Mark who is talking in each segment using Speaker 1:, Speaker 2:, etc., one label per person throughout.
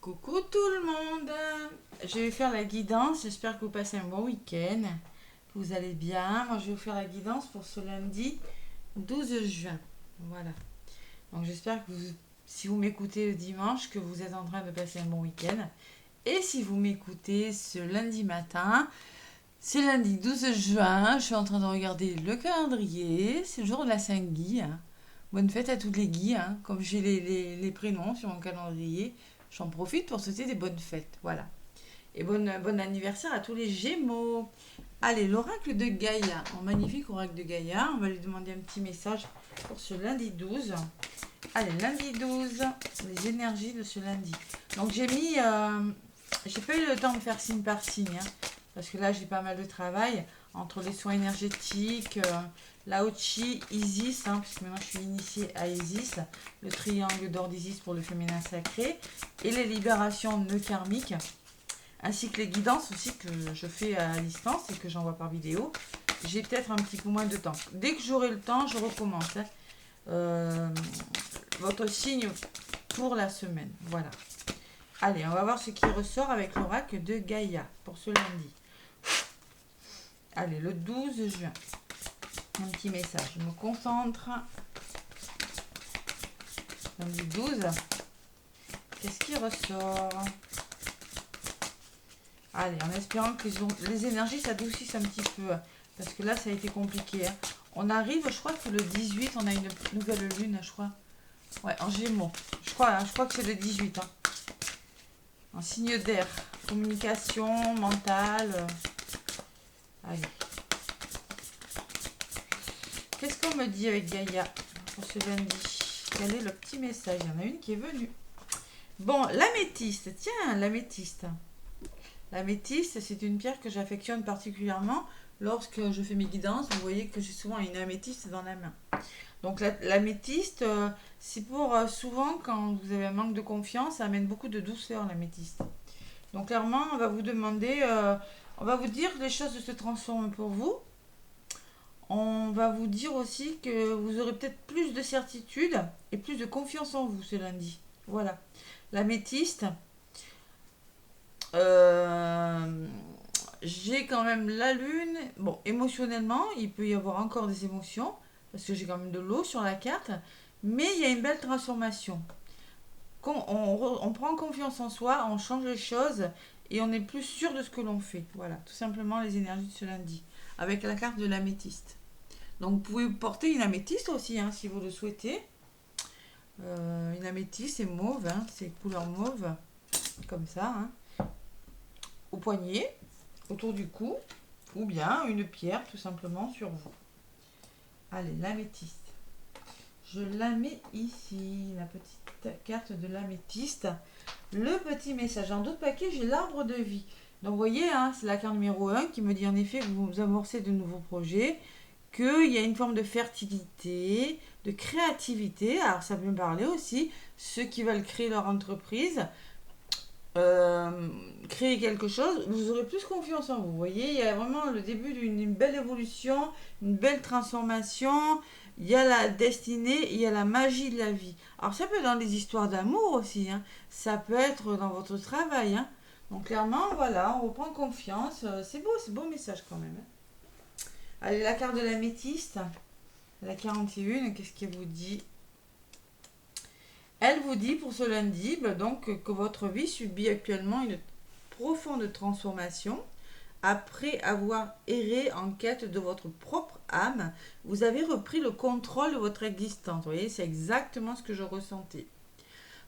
Speaker 1: Coucou tout le monde. Je vais faire la guidance. J'espère que vous passez un bon week-end, que vous allez bien. Moi, je vais vous faire la guidance pour ce lundi 12 juin. Voilà. Donc, j'espère que si vous m'écoutez le dimanche, que vous êtes en train de passer un bon week-end. Et si vous m'écoutez ce lundi matin, c'est lundi 12 juin. Je suis en train de regarder le calendrier. C'est le jour de la Saint-Guy, hein. Bonne fête à tous les Guy, hein. Comme j'ai les prénoms sur mon calendrier, j'en profite pour souhaiter des bonnes fêtes. Voilà. Et bon anniversaire à tous les Gémeaux. Allez, l'oracle de Gaïa, un magnifique oracle de Gaïa. On va lui demander un petit message pour ce lundi 12. Allez, lundi 12, les énergies de ce lundi. Donc j'ai pas eu le temps de faire signe par signe, hein, parce que là j'ai pas mal de travail entre les soins énergétiques, Lao Chi, Isis, hein, puisque maintenant je suis initiée à Isis, le triangle d'or d'Isis pour le féminin sacré, et les libérations nœuds karmiques, ainsi que les guidances aussi que je fais à distance et que j'envoie par vidéo. J'ai peut-être un petit peu moins de temps. Dès que j'aurai le temps, je recommence, hein. Euh, votre signe pour la semaine. Voilà. Allez, on va voir ce qui ressort avec l'oracle de Gaïa pour ce lundi. Allez, le 12 juin. Un petit message. Je me concentre. Lundi 12. Qu'est-ce qui ressort? Allez, en espérant que les énergies s'adoucissent un petit peu. Parce que là, ça a été compliqué, hein. On arrive, je crois que le 18, on a une nouvelle lune, je crois. Ouais, en Gémeaux. Je crois que c'est le 18. Hein. Un signe d'air. Communication, mentale. Allez. Qu'est-ce qu'on me dit avec Gaïa pour ce lundi? Quel est le petit message? Il y en a une qui est venue. Bon, l'améthyste. Tiens, l'améthyste. L'améthyste, c'est une pierre que j'affectionne particulièrement lorsque je fais mes guidances. Vous voyez que j'ai souvent une améthyste dans la main. Donc l'améthyste, c'est pour souvent quand vous avez un manque de confiance, ça amène beaucoup de douceur l'améthyste. Donc clairement, on va vous demander, on va vous dire que les choses se transforment pour vous. On va vous dire aussi que vous aurez peut-être plus de certitude et plus de confiance en vous ce lundi. Voilà. L'améthyste, euh, j'ai quand même la lune. Bon, émotionnellement, il peut y avoir encore des émotions parce que j'ai quand même de l'eau sur la carte, mais il y a une belle transformation. On prend confiance en soi, on change les choses et on est plus sûr de ce que l'on fait. Voilà, tout simplement les énergies de ce lundi, avec la carte de l'améthyste. Donc vous pouvez porter une améthyste aussi, hein, si vous le souhaitez. Une améthyste, c'est mauve, hein, c'est couleur mauve, comme ça, hein, au poignet, autour du cou, ou bien une pierre tout simplement sur vous. Allez, l'améthyste. Je la mets ici, la petite carte de l'améthyste. Le petit message. En d'autres paquets, j'ai l'arbre de vie. Donc, vous voyez, hein, c'est la carte numéro 1 qui me dit en effet que vous amorcez de nouveaux projets, qu'il y a une forme de fertilité, de créativité. Alors, ça peut me parler aussi, ceux qui veulent créer leur entreprise, créer quelque chose, vous aurez plus confiance en vous. Vous voyez, il y a vraiment le début d'une belle évolution, une belle transformation. Il y a la destinée, il y a la magie de la vie. Alors ça peut être dans les histoires d'amour aussi, hein. Ça peut être dans votre travail, hein. Donc clairement, voilà, on reprend confiance. C'est beau message quand même, hein. Allez, la carte de l'améthyste, la 41, qu'est-ce qu'elle vous dit? Elle vous dit pour ce lundi donc, que votre vie subit actuellement une profonde transformation. Après avoir erré en quête de votre propre âme, vous avez repris le contrôle de votre existence. Vous voyez, c'est exactement ce que je ressentais.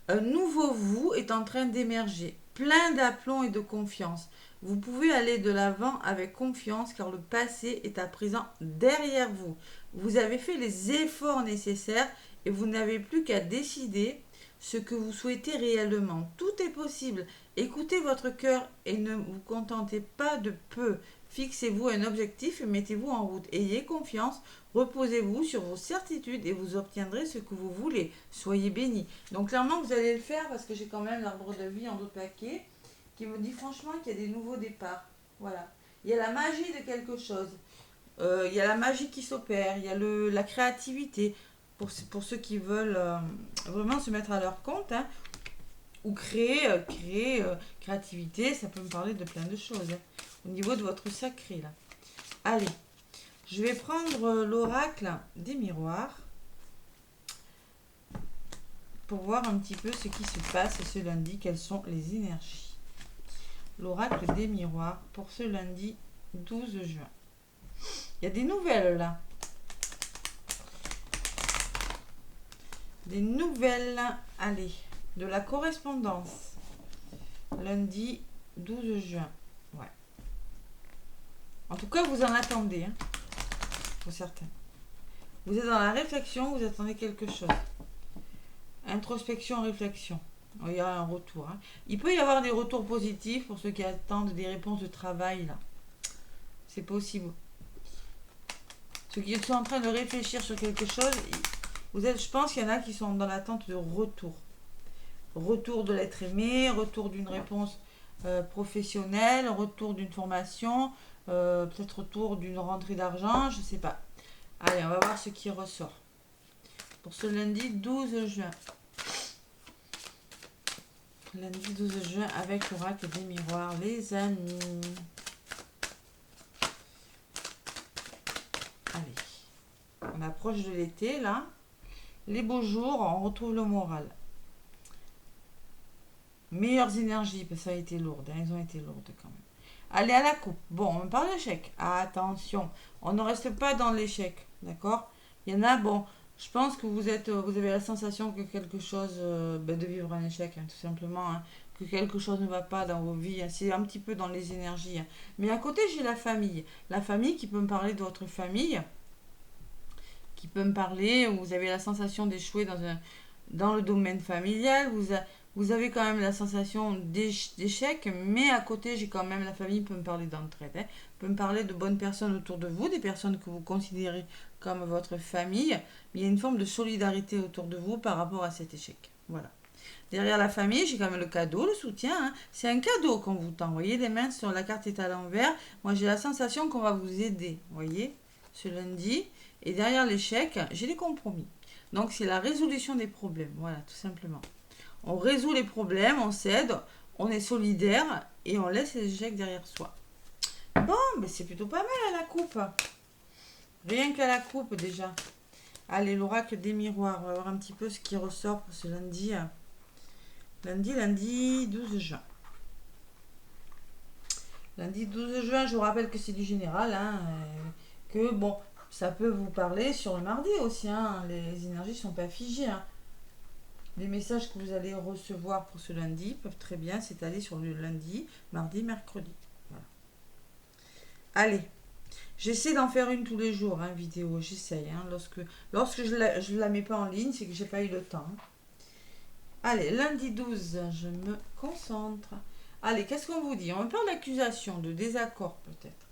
Speaker 1: Un nouveau vous est en train d'émerger, plein d'aplomb et de confiance. Vous pouvez aller de l'avant avec confiance car le passé est à présent derrière vous. Vous avez fait les efforts nécessaires et vous n'avez plus qu'à décider ce que vous souhaitez réellement. Tout est possible. Écoutez votre cœur et ne vous contentez pas de peu. Fixez-vous un objectif et mettez-vous en route. Ayez confiance, reposez-vous sur vos certitudes et vous obtiendrez ce que vous voulez. Soyez bénis. Donc clairement, vous allez le faire parce que j'ai quand même l'arbre de vie en d'autres paquets qui me dit franchement qu'il y a des nouveaux départs. Voilà. Il y a la magie de quelque chose. Il y a la magie qui s'opère. Il y a la créativité pour ceux qui veulent vraiment se mettre à leur compte, hein, Ou créativité, ça peut me parler de plein de choses, hein, au niveau de votre sacré, là. Allez, je vais prendre l'oracle des miroirs pour voir un petit peu ce qui se passe ce lundi, quelles sont les énergies. L'oracle des miroirs pour ce lundi 12 juin. Il y a des nouvelles là. Des nouvelles, allez, de la correspondance. Lundi 12 juin. Ouais. En tout cas, vous en attendez, hein, pour certains. Vous êtes dans la réflexion, vous attendez quelque chose. Introspection, réflexion. Il y a un retour. Hein. Il peut y avoir des retours positifs pour ceux qui attendent des réponses de travail, là. C'est possible. Ceux qui sont en train de réfléchir sur quelque chose, je pense qu'il y en a qui sont dans l'attente de retour. Retour de l'être aimé, retour d'une réponse professionnelle, retour d'une formation, peut-être retour d'une rentrée d'argent, je ne sais pas. Allez, on va voir ce qui ressort. Pour ce lundi 12 juin. Lundi 12 juin avec l'oracle des miroirs, les amis. Allez. On approche de l'été, là. Les beaux jours, on retrouve le moral. Meilleures énergies, parce que ça a été lourd. Hein, elles ont été lourdes quand même. Allez à la coupe. Bon, on parle d'échec. Attention, on ne reste pas dans l'échec. D'accord? Il y en a, bon, je pense que vous avez la sensation que quelque chose, de vivre un échec, hein, tout simplement, hein, que quelque chose ne va pas dans vos vies. Hein, c'est un petit peu dans les énergies. Hein. Mais à côté, j'ai la famille. La famille qui peut me parler de votre famille, qui peut me parler, où vous avez la sensation d'échouer dans le domaine familial, vous avez quand même la sensation d'échec, mais à côté, j'ai quand même la famille peut me parler d'entraide, hein, peut me parler de bonnes personnes autour de vous, des personnes que vous considérez comme votre famille, mais il y a une forme de solidarité autour de vous par rapport à cet échec. Voilà. Derrière la famille, j'ai quand même le cadeau, le soutien. Hein. C'est un cadeau qu'on vous tend. Vous voyez, les mains sur la carte est à l'envers. Moi, j'ai la sensation qu'on va vous aider. Vous voyez, ce lundi. Et derrière l'échec, j'ai les compromis. Donc, c'est la résolution des problèmes. Voilà, tout simplement. On résout les problèmes, on s'aide, on est solidaire et on laisse les échecs derrière soi. Bon, mais c'est plutôt pas mal à la coupe. Rien qu'à la coupe déjà. Allez, l'oracle des miroirs. On va voir un petit peu ce qui ressort pour ce lundi. Lundi 12 juin. Lundi 12 juin, je vous rappelle que c'est du général. Hein, que bon, ça peut vous parler sur le mardi aussi. Hein, les énergies ne sont pas figées. Hein. Les messages que vous allez recevoir pour ce lundi peuvent très bien s'étaler sur le lundi, mardi, mercredi. Voilà. Allez, j'essaie d'en faire une tous les jours, hein, vidéo, j'essaye. Hein, lorsque je la mets pas en ligne, c'est que j'ai pas eu le temps. Hein. Allez, lundi 12, je me concentre. Allez, qu'est-ce qu'on vous dit? On me parle d'accusation, de désaccord peut-être.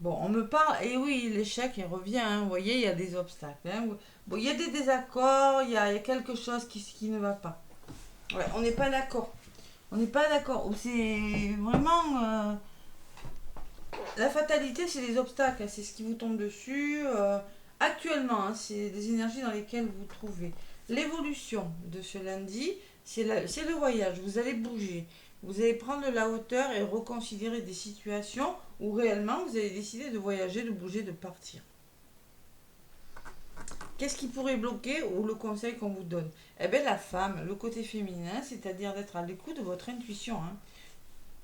Speaker 1: Bon, on me parle, et oui, l'échec, il revient, hein, vous voyez, il y a des obstacles. Hein, bon, il y a des désaccords, il y a quelque chose qui ne va pas. Ouais, on n'est pas d'accord. On n'est pas d'accord. C'est vraiment... la fatalité, c'est les obstacles, hein, c'est ce qui vous tombe dessus. Actuellement, hein, c'est des énergies dans lesquelles vous trouvez. L'évolution de ce lundi, c'est le voyage, vous allez bouger. Vous allez prendre de la hauteur et reconsidérer des situations où réellement vous allez décider de voyager, de bouger, de partir. Qu'est-ce qui pourrait bloquer ou le conseil qu'on vous donne? Eh bien la femme, le côté féminin, c'est-à-dire d'être à l'écoute de votre intuition. Hein.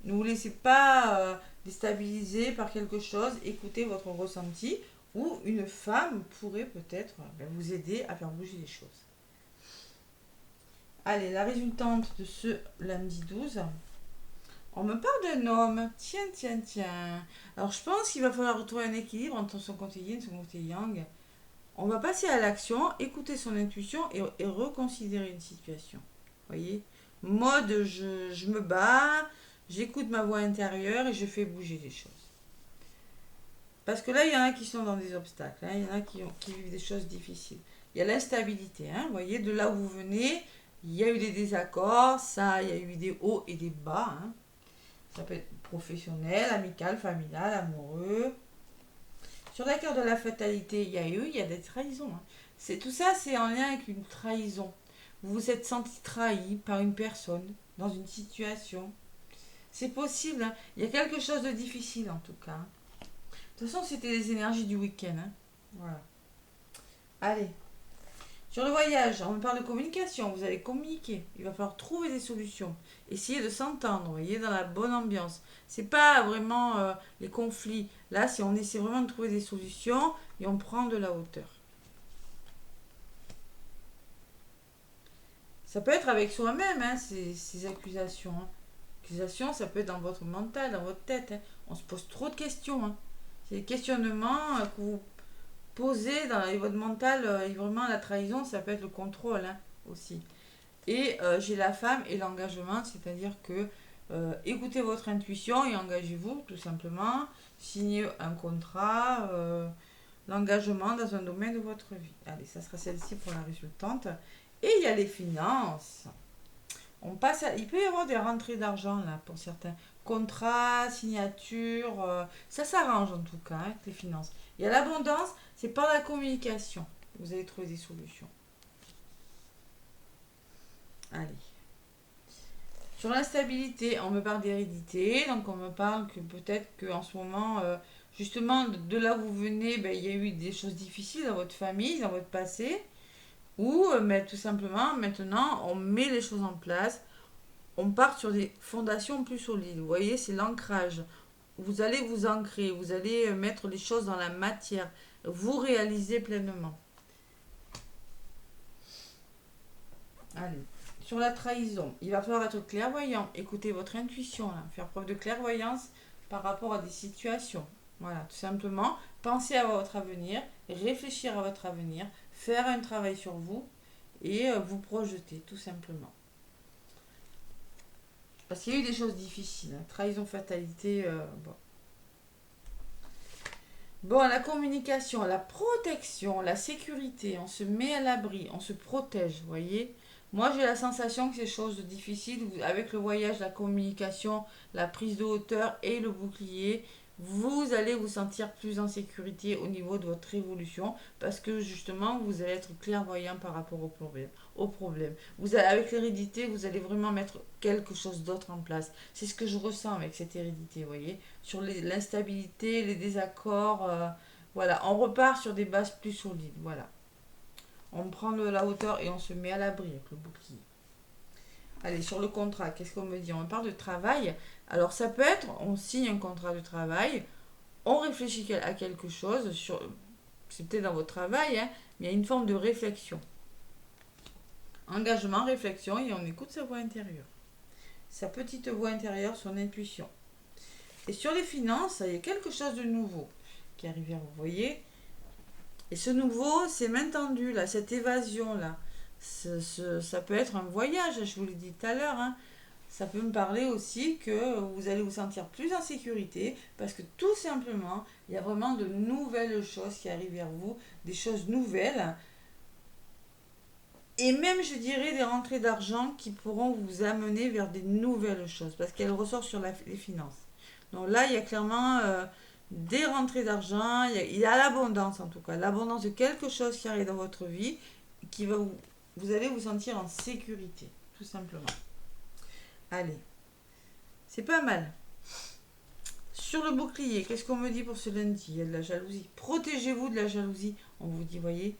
Speaker 1: Ne vous laissez pas déstabiliser par quelque chose, écoutez votre ressenti ou une femme pourrait peut-être vous aider à faire bouger les choses. Allez, la résultante de ce lundi 12... On me parle d'un homme. Tiens. Alors, je pense qu'il va falloir retrouver un équilibre entre son côté yin et son côté yang. On va passer à l'action, écouter son intuition et reconsidérer une situation. Vous voyez? Mode, je me bats, j'écoute ma voix intérieure et je fais bouger les choses. Parce que là, il y en a qui sont dans des obstacles. Hein, il y en a qui vivent des choses difficiles. Il y a l'instabilité. Hein, vous voyez, de là où vous venez, il y a eu des désaccords. Il y a eu des hauts et des bas. Hein. Ça peut être professionnel, amical, familial, amoureux. Sur la carte de la fatalité, il y a des trahisons. Hein. Tout ça, c'est en lien avec une trahison. vous vous êtes senti trahi par une personne dans une situation. C'est possible, hein. Il y a quelque chose de difficile en tout cas, hein. De toute façon, c'était les énergies du week-end, hein. Voilà. Allez. Sur le voyage, on parle de communication. Vous allez communiquer. Il va falloir trouver des solutions. Essayez de s'entendre, vous voyez, dans la bonne ambiance. C'est pas vraiment les conflits. Là, si on essaie vraiment de trouver des solutions et on prend de la hauteur. Ça peut être avec soi-même, hein, ces accusations, hein. Accusations, ça peut être dans votre mental, dans votre tête, hein. On se pose trop de questions, hein. C'est des questionnements que vous posez dans votre mental. Et vraiment, la trahison, ça peut être le contrôle, hein, aussi. Et j'ai la femme et l'engagement, c'est-à-dire que écoutez votre intuition et engagez-vous, tout simplement. Signez un contrat, l'engagement dans un domaine de votre vie. Allez, ça sera celle-ci pour la résultante. Et il y a les finances. Il peut y avoir des rentrées d'argent là pour certains contrats, signatures, ça s'arrange en tout cas, hein, avec les finances. Il y a l'abondance, c'est par la communication. Vous allez trouver des solutions. Allez. Sur l'instabilité, on me parle d'hérédité, donc on me parle que peut-être qu'en ce moment, justement, de là où vous venez, ben, il y a eu des choses difficiles dans votre famille, dans votre passé, ou mais tout simplement, maintenant, on met les choses en place, on part sur des fondations plus solides. Vous voyez, c'est l'ancrage. Vous allez vous ancrer, vous allez mettre les choses dans la matière, vous réaliser pleinement. Allez. Sur la trahison, il va falloir être clairvoyant, écouter votre intuition, là, faire preuve de clairvoyance par rapport à des situations. Voilà, tout simplement, pensez à votre avenir, réfléchir à votre avenir, faire un travail sur vous et vous projeter, tout simplement. Parce qu'il y a eu des choses difficiles, hein. Trahison, fatalité, bon. Bon, la communication, la protection, la sécurité, on se met à l'abri, on se protège, vous voyez. Moi, j'ai la sensation que ces choses difficiles, avec le voyage, la communication, la prise de hauteur et le bouclier, vous allez vous sentir plus en sécurité au niveau de votre évolution parce que justement, vous allez être clairvoyant par rapport au problème. Avec l'hérédité, vous allez vraiment mettre quelque chose d'autre en place. C'est ce que je ressens avec cette hérédité, vous voyez. Sur l'instabilité, les désaccords, voilà. On repart sur des bases plus solides, voilà. On prend de la hauteur et on se met à l'abri avec le bouclier. Allez, sur le contrat, qu'est-ce qu'on me dit? On parle de travail. Alors ça peut être, on signe un contrat de travail, on réfléchit à quelque chose, c'est peut-être dans votre travail, hein, mais il y a une forme de réflexion. Engagement, réflexion, et on écoute sa voix intérieure. Sa petite voix intérieure, son intuition. Et sur les finances, il y a quelque chose de nouveau qui arrive vers vous, voyez. Et ce nouveau, c'est main tendue, là, cette évasion-là. Ça peut être un voyage, je vous l'ai dit tout à l'heure, hein. Ça peut me parler aussi que vous allez vous sentir plus en sécurité parce que tout simplement, il y a vraiment de nouvelles choses qui arrivent vers vous, des choses nouvelles. Et même, je dirais, des rentrées d'argent qui pourront vous amener vers des nouvelles choses parce qu'elles ressortent sur les finances. Donc là, il y a clairement des rentrées d'argent, il y a l'abondance en tout cas, l'abondance de quelque chose qui arrive dans votre vie qui va vous allez vous sentir en sécurité, tout simplement. Allez, c'est pas mal. Sur le bouclier, qu'est-ce qu'on me dit pour ce lundi? Il y a de la jalousie. Protégez-vous de la jalousie. On vous dit, voyez.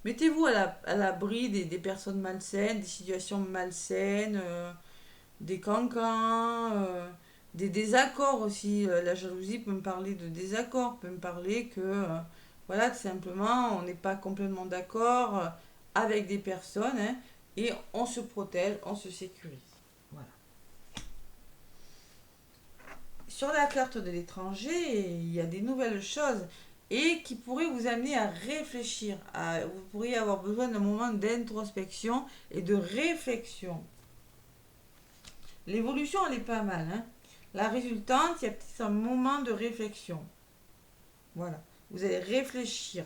Speaker 1: Mettez-vous à l'abri des personnes malsaines, des situations malsaines, des cancans, des désaccords aussi. La jalousie peut me parler de désaccords, peut me parler que, voilà, tout simplement, on n'est pas complètement d'accord avec des personnes, hein, et on se protège, on se sécurise. Voilà. Sur la carte de l'étranger, il y a des nouvelles choses et qui pourraient vous amener à réfléchir. Vous pourriez avoir besoin d'un moment d'introspection et de réflexion. L'évolution, elle est pas mal, hein. La résultante, il y a peut-être un moment de réflexion. Voilà. Vous allez réfléchir.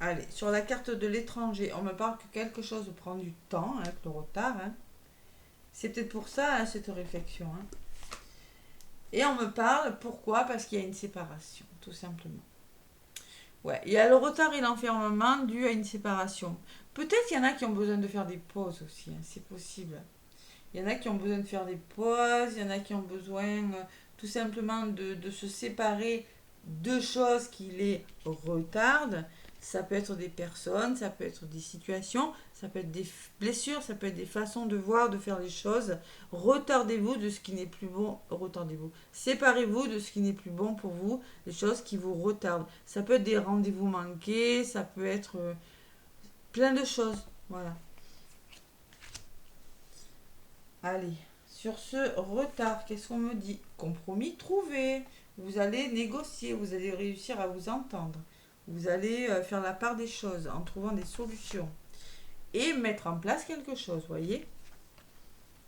Speaker 1: Allez, sur la carte de l'étranger, on me parle que quelque chose prend du temps, hein, avec le retard, hein. C'est peut-être pour ça, hein, cette réflexion, hein. Et on me parle, pourquoi? Parce qu'il y a une séparation, tout simplement. Ouais, il y a le retard et l'enfermement dû à une séparation. Peut-être qu'il y en a qui ont besoin de faire des pauses aussi, hein, c'est possible. Il y en a qui ont besoin de faire des pauses, il y en a qui ont besoin tout simplement de se séparer de choses qui les retardent. Ça peut être des personnes, ça peut être des situations, ça peut être des blessures, ça peut être des façons de voir, de faire les choses. Retardez-vous de ce qui n'est plus bon, retardez-vous. Séparez-vous de ce qui n'est plus bon pour vous, des choses qui vous retardent. Ça peut être des rendez-vous manqués, ça peut être plein de choses. Voilà. Allez, sur ce retard, qu'est-ce qu'on me dit? Compromis trouvé. Vous allez négocier, vous allez réussir à vous entendre. Vous allez faire la part des choses en trouvant des solutions et mettre en place quelque chose, voyez?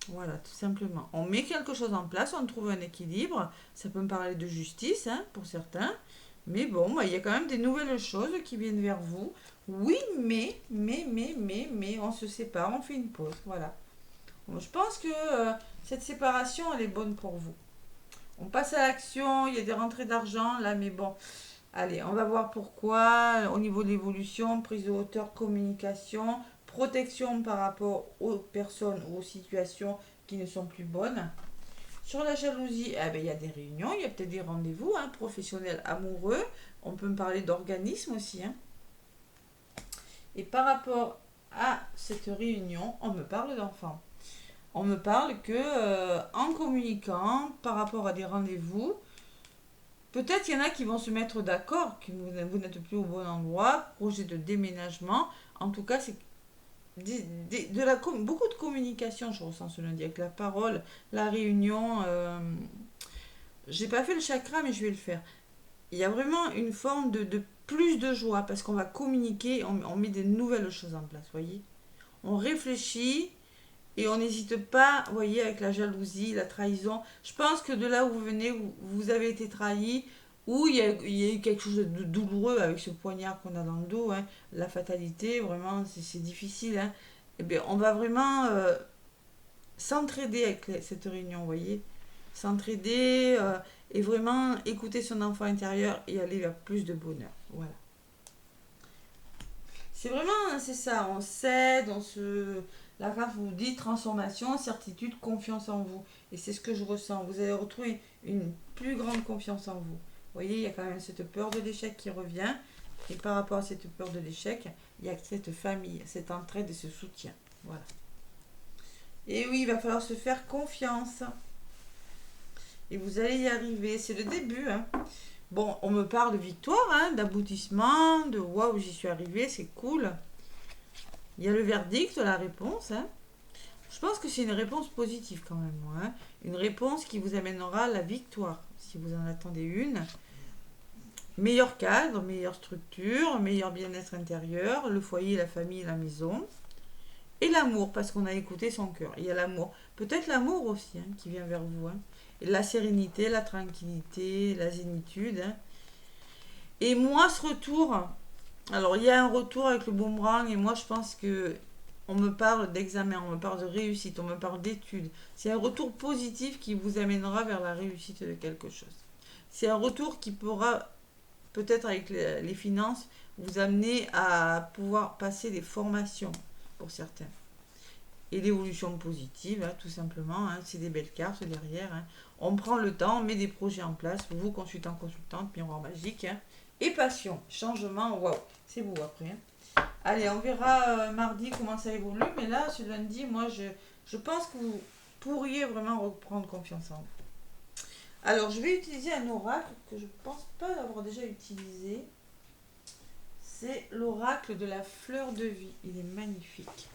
Speaker 1: Voilà, tout simplement. On met quelque chose en place, on trouve un équilibre. Ça peut me parler de justice, hein, pour certains. Mais bon, il y a quand même des nouvelles choses qui viennent vers vous. Oui, mais, on se sépare, on fait une pause. Voilà. Bon, je pense que cette séparation, elle est bonne pour vous. On passe à l'action, il y a des rentrées d'argent là, mais bon. Allez, on va voir pourquoi. Au niveau de l'évolution, prise de hauteur, communication, protection par rapport aux personnes ou aux situations qui ne sont plus bonnes. Sur la jalousie, eh ben, il y a des réunions, il y a peut-être des rendez-vous hein, professionnels, amoureux. On peut me parler d'organisme aussi. Hein. Et par rapport à cette réunion, on me parle d'enfants. On me parle que en communiquant par rapport à des rendez-vous, peut-être il y en a qui vont se mettre d'accord, que vous n'êtes plus au bon endroit, projet de déménagement. En tout cas, c'est beaucoup de communication, je ressens ce lundi, avec la parole, la réunion. J'ai pas fait le chakra, mais je vais le faire. Il y a vraiment une forme de plus de joie parce qu'on va communiquer, on met des nouvelles choses en place, voyez. On réfléchit et on n'hésite pas, vous voyez, avec la jalousie, la trahison. Je pense que de là où vous venez, vous avez été trahi, ou il y a eu quelque chose de douloureux avec ce poignard qu'on a dans le dos, hein, la fatalité, vraiment, c'est difficile. Hein. Eh bien, on va vraiment s'entraider avec cette réunion, vous voyez. S'entraider et vraiment écouter son enfant intérieur et aller vers plus de bonheur. Voilà. C'est vraiment, c'est ça, on cède, on se... La carte vous dit transformation, certitude, confiance en vous. Et c'est ce que je ressens. Vous allez retrouver une plus grande confiance en vous. Vous voyez, il y a quand même cette peur de l'échec qui revient. Et par rapport à cette peur de l'échec, il y a cette famille, cette entraide et ce soutien. Voilà. Et oui, il va falloir se faire confiance. Et vous allez y arriver. C'est le début. Hein. Bon, on me parle de victoire, hein, d'aboutissement, de waouh, j'y suis arrivée, c'est cool. Il y a le verdict, la réponse. Hein. Je pense que c'est une réponse positive quand même. Hein. Une réponse qui vous amènera à la victoire, si vous en attendez une. Meilleur cadre, meilleure structure, meilleur bien-être intérieur, le foyer, la famille, la maison. Et l'amour, parce qu'on a écouté son cœur. Il y a l'amour. Peut-être l'amour aussi hein, qui vient vers vous. Hein. Et la sérénité, la tranquillité, la zénitude. Hein. Et moi, ce retour... Alors, il y a un retour avec le boomerang et moi, je pense que on me parle d'examen, on me parle de réussite, on me parle d'études. C'est un retour positif qui vous amènera vers la réussite de quelque chose. C'est un retour qui pourra, peut-être avec les finances, vous amener à pouvoir passer des formations pour certains. Et l'évolution positive, hein, tout simplement, hein, c'est des belles cartes derrière. Hein. On prend le temps, on met des projets en place, vous, consultant, consultante, miroir magique. Hein. Et passion, changement, waouh, c'est beau après. Hein. Allez, on verra mardi comment ça évolue, mais là, ce lundi, moi, je pense que vous pourriez vraiment reprendre confiance en vous. Alors, je vais utiliser un oracle que je ne pense pas avoir déjà utilisé. C'est l'oracle de la fleur de vie. Il est magnifique.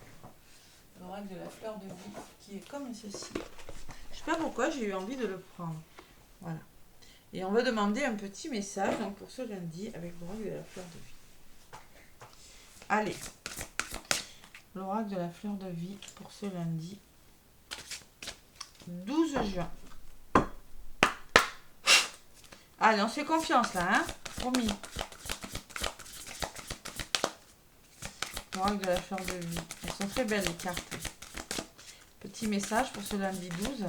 Speaker 1: L'oracle de la fleur de vie, qui est comme ceci. Je ne sais pas pourquoi j'ai eu envie de le prendre. Voilà. Et on va demander un petit message donc pour ce lundi avec l'oracle de la fleur de vie. Allez, l'oracle de la fleur de vie pour ce lundi 12 juin. Allez, on se fait confiance là, hein? Promis. L'oracle de la fleur de vie. Elles sont très belles les cartes. Petit message pour ce lundi 12.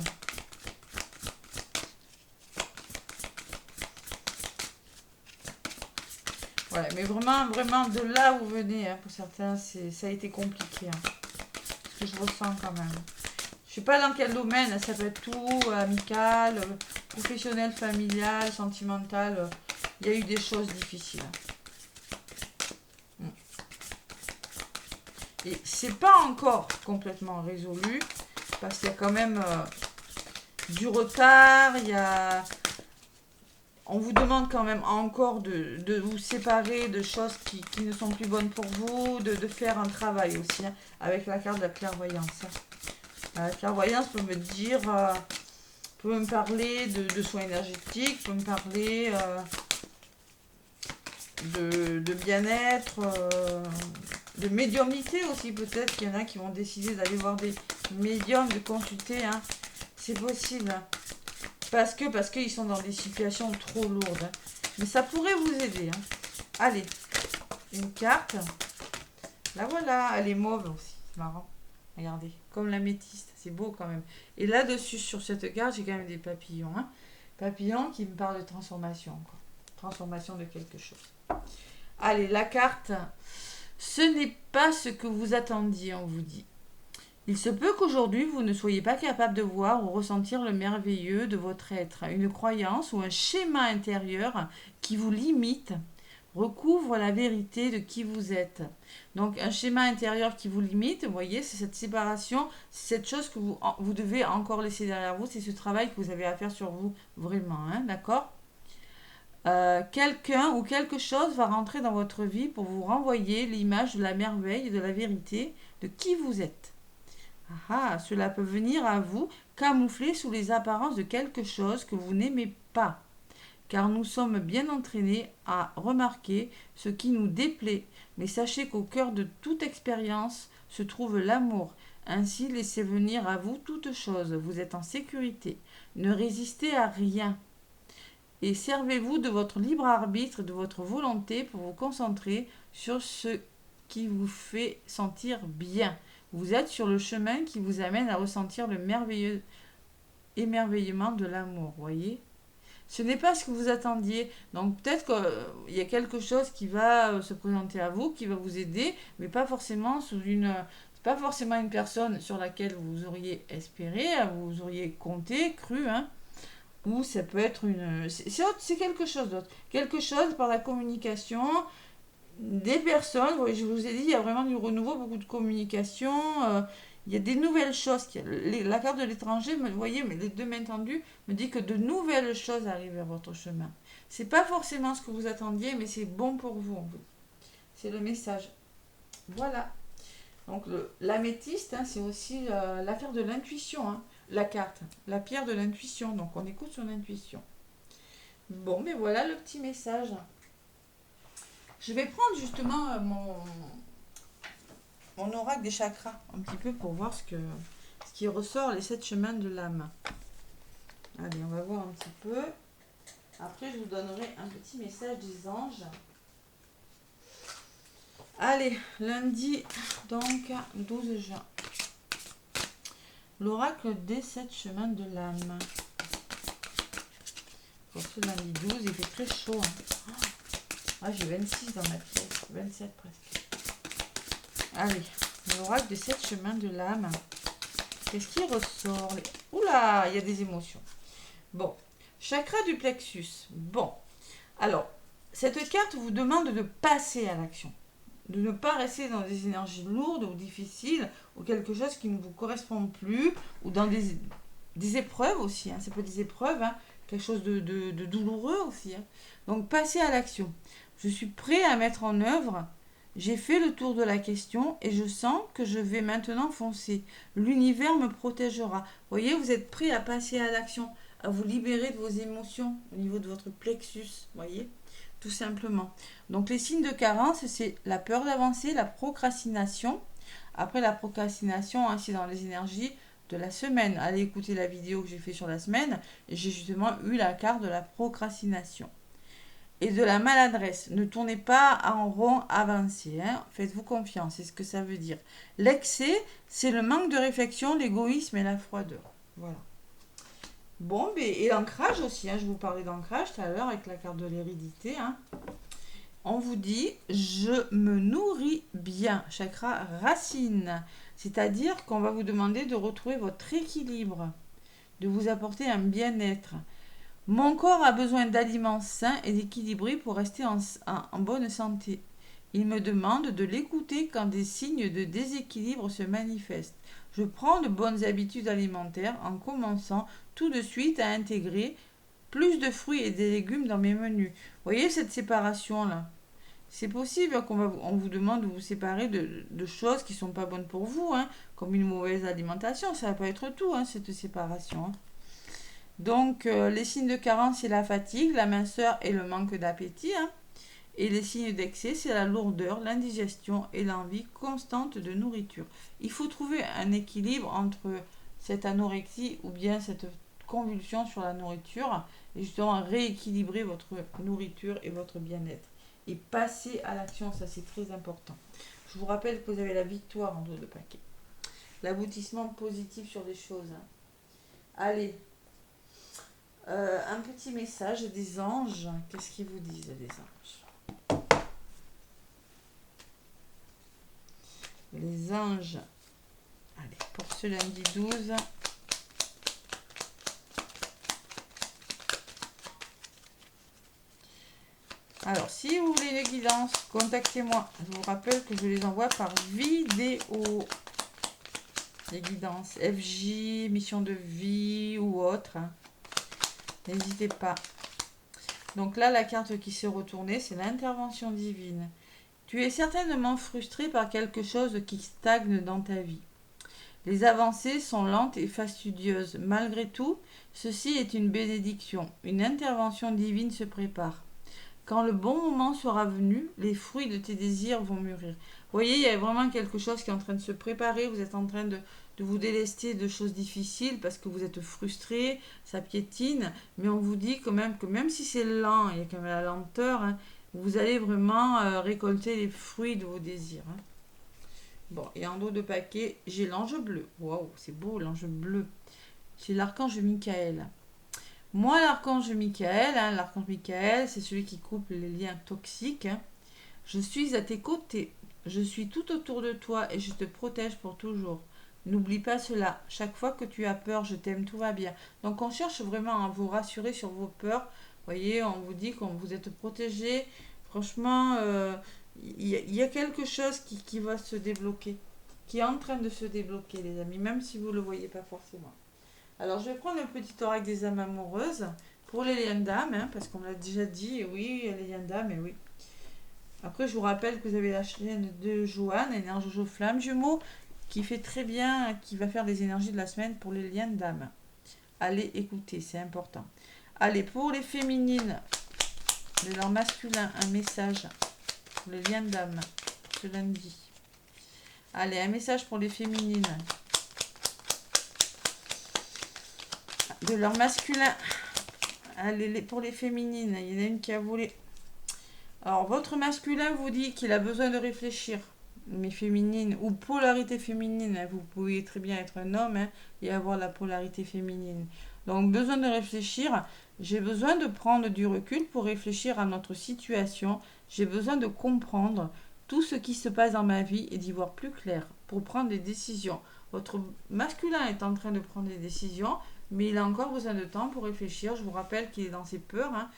Speaker 1: Ouais, mais vraiment, vraiment, de là où vous venez, hein, pour certains, ça a été compliqué. Hein, ce que je ressens quand même. Je sais pas dans quel domaine, ça peut être tout, amical, professionnel, familial, sentimental. Il y a eu des choses difficiles. Et c'est pas encore complètement résolu, parce qu'il y a quand même du retard, il y a... On vous demande quand même encore de vous séparer de choses qui ne sont plus bonnes pour vous, de faire un travail aussi, hein, avec la carte de la clairvoyance. La clairvoyance peut me dire, peut me parler de soins énergétiques, peut me parler de bien-être, de médiumnité aussi. Peut-être qu'il y en a qui vont décider d'aller voir des médiums, de consulter. Hein. C'est possible. Hein. Parce qu'ils sont dans des situations trop lourdes. Hein. Mais ça pourrait vous aider. Hein. Allez, une carte. Là voilà, elle est mauve aussi. C'est marrant. Regardez, comme l'améthyste. C'est beau quand même. Et là-dessus, sur cette carte, j'ai quand même des papillons. Hein. Papillons qui me parlent de transformation. Quoi. Transformation de quelque chose. Allez, la carte. Ce n'est pas ce que vous attendiez, on vous dit. Il se peut qu'aujourd'hui, vous ne soyez pas capable de voir ou ressentir le merveilleux de votre être. Une croyance ou un schéma intérieur qui vous limite recouvre la vérité de qui vous êtes. Donc, un schéma intérieur qui vous limite, vous voyez, c'est cette séparation, c'est cette chose que vous devez encore laisser derrière vous, c'est ce travail que vous avez à faire sur vous, vraiment, hein, d'accord ? Quelqu'un ou quelque chose va rentrer dans votre vie pour vous renvoyer l'image de la merveille, de la vérité, de qui vous êtes. Cela peut venir à vous camoufler sous les apparences de quelque chose que vous n'aimez pas, car nous sommes bien entraînés à remarquer ce qui nous déplaît. Mais sachez qu'au cœur de toute expérience se trouve l'amour. Ainsi, laissez venir à vous toute chose. Vous êtes en sécurité. Ne résistez à rien. Et servez-vous de votre libre arbitre et de votre volonté pour vous concentrer sur ce qui vous fait sentir bien. Vous êtes sur le chemin qui vous amène à ressentir le merveilleux émerveillement de l'amour, voyez ? Ce n'est pas ce que vous attendiez. Donc peut-être qu'il y a quelque chose qui va se présenter à vous, qui va vous aider, mais pas forcément pas forcément une personne sur laquelle vous auriez espéré, vous auriez compté, cru, hein. Ou ça peut être c'est quelque chose d'autre. Quelque chose par la communication, des personnes, je vous ai dit, il y a vraiment du renouveau, beaucoup de communication, il y a des nouvelles choses. La carte de l'étranger, vous voyez, mais les deux mains tendues, me dit que de nouvelles choses arrivent vers votre chemin. C'est pas forcément ce que vous attendiez, mais c'est bon pour vous. C'est le message. Voilà. Donc l'améthyste, hein, c'est aussi l'affaire de l'intuition, hein, la carte, la pierre de l'intuition. Donc on écoute son intuition. Bon, mais voilà le petit message. Je vais prendre justement mon oracle des chakras, un petit peu pour voir ce qui ressort, les 7 chemins de l'âme. Allez, on va voir un petit peu. Après, je vous donnerai un petit message des anges. Allez, lundi, donc, 12 juin. L'oracle des 7 chemins de l'âme. Pour ce lundi 12, il fait très chaud. Hein. J'ai 26 dans ma pièce, 27 presque. Allez, l'oracle des 7 chemins de l'âme. Qu'est-ce qui ressort? Oula, il y a des émotions. Bon, chakra du plexus. Bon, alors, cette carte vous demande de passer à l'action. De ne pas rester dans des énergies lourdes ou difficiles, ou quelque chose qui ne vous correspond plus, ou dans des épreuves aussi. Hein. C'est pas des épreuves, hein. Quelque chose de douloureux aussi. Hein. Donc, passez à l'action. Je suis prêt à mettre en œuvre. J'ai fait le tour de la question et je sens que je vais maintenant foncer. L'univers me protégera. Vous voyez, vous êtes prêt à passer à l'action, à vous libérer de vos émotions au niveau de votre plexus. Voyez, tout simplement. Donc, les signes de carence, c'est la peur d'avancer, la procrastination. Après la procrastination, hein, c'est dans les énergies de la semaine. Allez écouter la vidéo que j'ai fait sur la semaine. J'ai justement eu la carte de la procrastination. Et de la maladresse. Ne tournez pas en rond, avancez. Hein. Faites-vous confiance, c'est ce que ça veut dire. L'excès, c'est le manque de réflexion, l'égoïsme et la froideur. Voilà. Bon, et l'ancrage aussi. Hein. Je vous parlais d'ancrage tout à l'heure avec la carte de l'hérédité. Hein. On vous dit, je me nourris bien, chakra racine. C'est-à-dire qu'on va vous demander de retrouver votre équilibre, de vous apporter un bien-être. Mon corps a besoin d'aliments sains et équilibrés pour rester en bonne santé. Il me demande de l'écouter quand des signes de déséquilibre se manifestent. Je prends de bonnes habitudes alimentaires en commençant tout de suite à intégrer plus de fruits et des légumes dans mes menus. Vous voyez cette séparation-là? C'est possible on vous demande de vous séparer de choses qui ne sont pas bonnes pour vous, hein, comme une mauvaise alimentation. Ça ne va pas être tout, hein, cette séparation. Hein. Donc, les signes de carence, c'est la fatigue, la minceur et le manque d'appétit. Hein. Et les signes d'excès, c'est la lourdeur, l'indigestion et l'envie constante de nourriture. Il faut trouver un équilibre entre cette anorexie ou bien cette convulsion sur la nourriture et justement rééquilibrer votre nourriture et votre bien-être. Et passer à l'action, ça c'est très important. Je vous rappelle que vous avez la victoire en dos de paquet. L'aboutissement positif sur les choses. Hein. Allez, un petit message des anges. Qu'est-ce qu'ils vous disent les anges? Les anges. Allez, pour ce lundi 12. Alors, si vous voulez les guidances, contactez-moi. Je vous rappelle que je les envoie par vidéo. Les guidances FJ, mission de vie ou autre. Hein. N'hésitez pas. Donc là, la carte qui s'est retournée, c'est l'intervention divine. Tu es certainement frustré par quelque chose qui stagne dans ta vie. Les avancées sont lentes et fastidieuses. Malgré tout, ceci est une bénédiction. Une intervention divine se prépare. Quand le bon moment sera venu, les fruits de tes désirs vont mûrir. Vous voyez, il y a vraiment quelque chose qui est en train de se préparer. Vous êtes en train de vous délester de choses difficiles parce que vous êtes frustré, ça piétine. Mais on vous dit quand même que même si c'est lent, il y a quand même la lenteur, hein, vous allez vraiment récolter les fruits de vos désirs. Hein. Bon, et en dos de paquet, j'ai l'ange bleu. Waouh, c'est beau l'ange bleu. C'est l'archange Michael. Moi, l'archange Michael, hein, l'archange Michael, c'est celui qui coupe les liens toxiques. Hein. Je suis à tes côtés. Je suis tout autour de toi et je te protège pour toujours. N'oublie pas cela. Chaque fois que tu as peur, je t'aime, tout va bien. Donc, on cherche vraiment à vous rassurer sur vos peurs. Vous voyez, on vous dit qu'on vous êtes protégé. Franchement, y a quelque chose qui va se débloquer, qui est en train de se débloquer, les amis, même si vous ne le voyez pas forcément. Alors, je vais prendre le petit oracle des âmes amoureuses pour les liens d'âme, hein, parce qu'on l'a déjà dit, oui, les liens d'âme, et oui. Après, je vous rappelle que vous avez la chaîne de Joanne, énergie flamme jumeau, qui fait très bien, qui va faire les énergies de la semaine pour les liens d'âme. Allez écouter, c'est important. Allez, pour les féminines, de leur masculin, un message pour les liens d'âme, ce lundi. Allez, un message pour les féminines. De leur masculin. Allez, pour les féminines, il y en a une qui a volé. Alors, votre masculin vous dit qu'il a besoin de réfléchir. Mais féminine, ou polarité féminine, hein, vous pouvez très bien être un homme hein, et avoir la polarité féminine. Donc, besoin de réfléchir. J'ai besoin de prendre du recul pour réfléchir à notre situation. J'ai besoin de comprendre tout ce qui se passe dans ma vie et d'y voir plus clair pour prendre des décisions. Votre masculin est en train de prendre des décisions, mais il a encore besoin de temps pour réfléchir. Je vous rappelle qu'il est dans ses peurs, hein,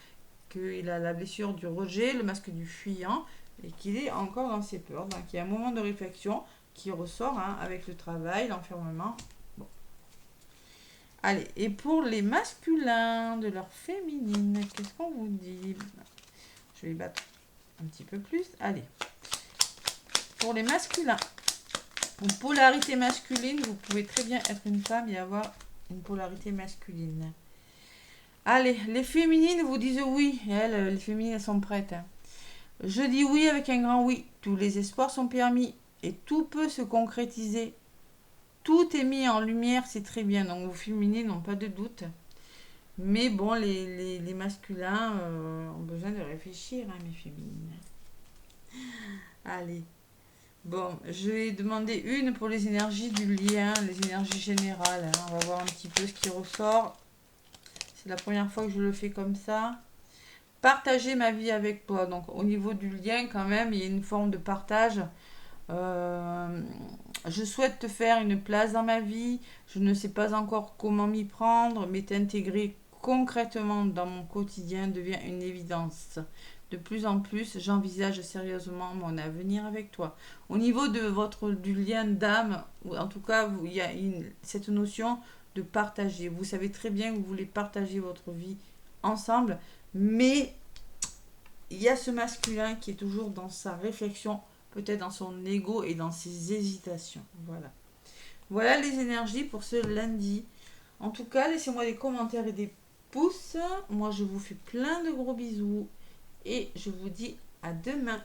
Speaker 1: qu'il a la blessure du rejet, le masque du fuyant, et qu'il est encore dans ses peurs. Donc il y a un moment de réflexion qui ressort hein, avec le travail, l'enfermement. Bon. Allez, et pour les masculins de leur féminine, qu'est-ce qu'on vous dit? Je vais battre un petit peu plus. Allez. Pour les masculins, une polarité masculine, vous pouvez très bien être une femme et avoir une polarité masculine. Allez, les féminines vous disent oui. Les féminines, elles sont prêtes. Hein. Je dis oui avec un grand oui. Tous les espoirs sont permis et tout peut se concrétiser. Tout est mis en lumière, c'est très bien. Donc, vos féminines n'ont pas de doute. Mais bon, les masculins ont besoin de réfléchir, hein, mes féminines. Allez. Bon, je vais demander une pour les énergies du lien, les énergies générales. Hein. On va voir un petit peu ce qui ressort. C'est la première fois que je le fais comme ça. partager ma vie avec toi. Donc au niveau du lien, quand même, il y a une forme de partage. Euh, je souhaite te faire une place dans ma vie. Je ne sais pas encore comment m'y prendre, mais t'intégrer concrètement dans mon quotidien devient une évidence. De plus en plus, j'envisage sérieusement mon avenir avec toi. Au niveau de du lien d'âme, ou en tout cas, il y a cette notion de partager. Vous savez très bien que vous voulez partager votre vie ensemble, mais il y a ce masculin qui est toujours dans sa réflexion, peut-être dans son ego et dans ses hésitations. Voilà. Voilà les énergies pour ce lundi. En tout cas, laissez-moi des commentaires et des pouces. Moi, je vous fais plein de gros bisous et je vous dis à demain.